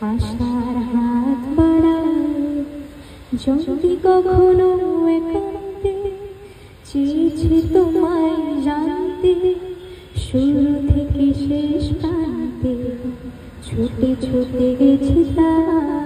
আশার হাত বাড়ায় যদি কখনো একান্তে চেয়েছি তোমায় জানতে শুরু থেকে শেষ প্রান্তে ছুটে ছুটে গেছি তাই